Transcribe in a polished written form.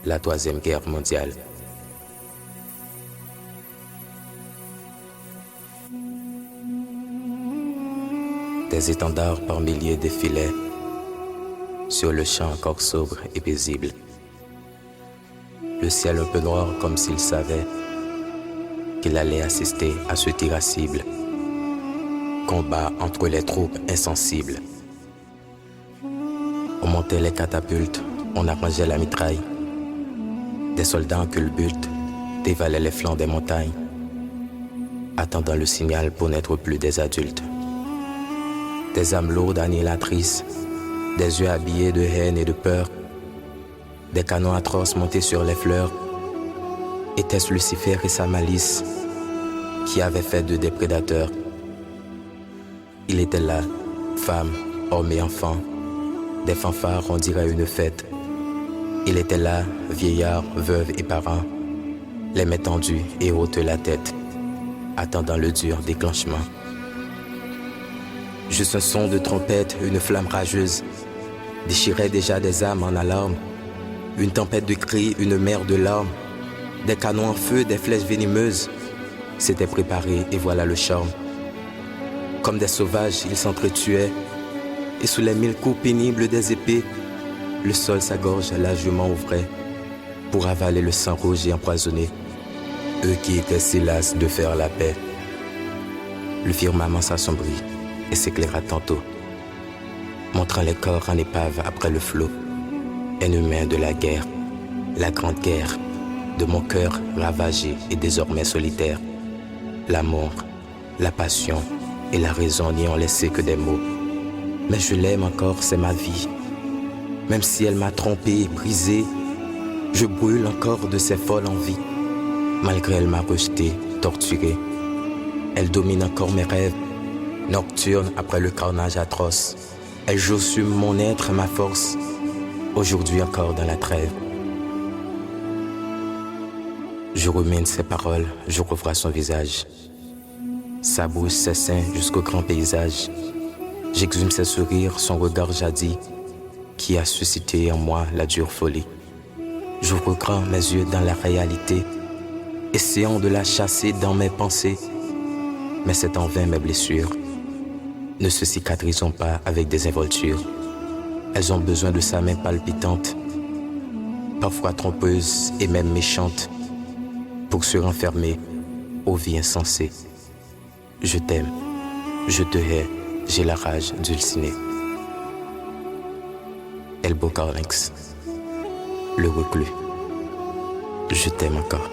la Troisième Guerre mondiale. Des étendards par milliers défilaient sur le champ encore sobre et paisible. Le ciel un peu noir comme s'il savait qu'il allait assister à ce tir à cible. Combat entre les troupes insensibles. On montait les catapultes, on arrangeait la mitraille. Des soldats en culbute dévalaient les flancs des montagnes, attendant le signal pour n'être plus des adultes. Des âmes lourdes annihilatrices, des yeux habillés de haine et de peur, des canons atroces montés sur les fleurs. Était-ce Lucifer et sa malice qui avaient fait d'eux des prédateurs? Il était là, femmes, hommes et enfants, des fanfares, on dirait une fête. Il était là, vieillards, veuves et parents, les mains tendues et haute la tête, attendant le dur déclenchement. Juste un son de trompette, une flamme rageuse, déchirait déjà des âmes en alarme. Une tempête de cris, une mer de larmes, des canons en feu, des flèches venimeuses, s'étaient préparés et voilà le charme. Comme des sauvages, ils s'entretuaient, et sous les 1000 coups pénibles des épées, le sol sa gorge largement ouvrait pour avaler le sang rouge et empoisonné. Eux qui étaient si las de faire la paix. Le firmament s'assombrit et s'éclaira tantôt, montrant les corps en épave après le flot. Ennemis de la guerre, la grande guerre, de mon cœur ravagé et désormais solitaire. L'amour, la passion et la raison n'y ont laissé que des mots. Mais je l'aime encore, c'est ma vie. Même si elle m'a trompé et brisé, je brûle encore de ses folles envies. Malgré elle m'a rejeté, torturé, elle domine encore mes rêves. Nocturne après le carnage atroce, elle joue sur mon être et ma force. Aujourd'hui encore dans la trêve. Je rumine ses paroles, je revois son visage. Sa bouche, ses seins jusqu'au grand paysage. J'exhume ses sourires, son regard jadis, qui a suscité en moi la dure folie. J'ouvre grand mes yeux dans la réalité, essayant de la chasser dans mes pensées. Mais c'est en vain mes blessures ne se cicatrisons pas avec des involtures. Elles ont besoin de sa main palpitante, parfois trompeuse et même méchante, pour se renfermer aux vies insensées. Je t'aime, je te hais, j'ai la rage dulcinée. Elbow Carlinx, le reclus. Je t'aime encore.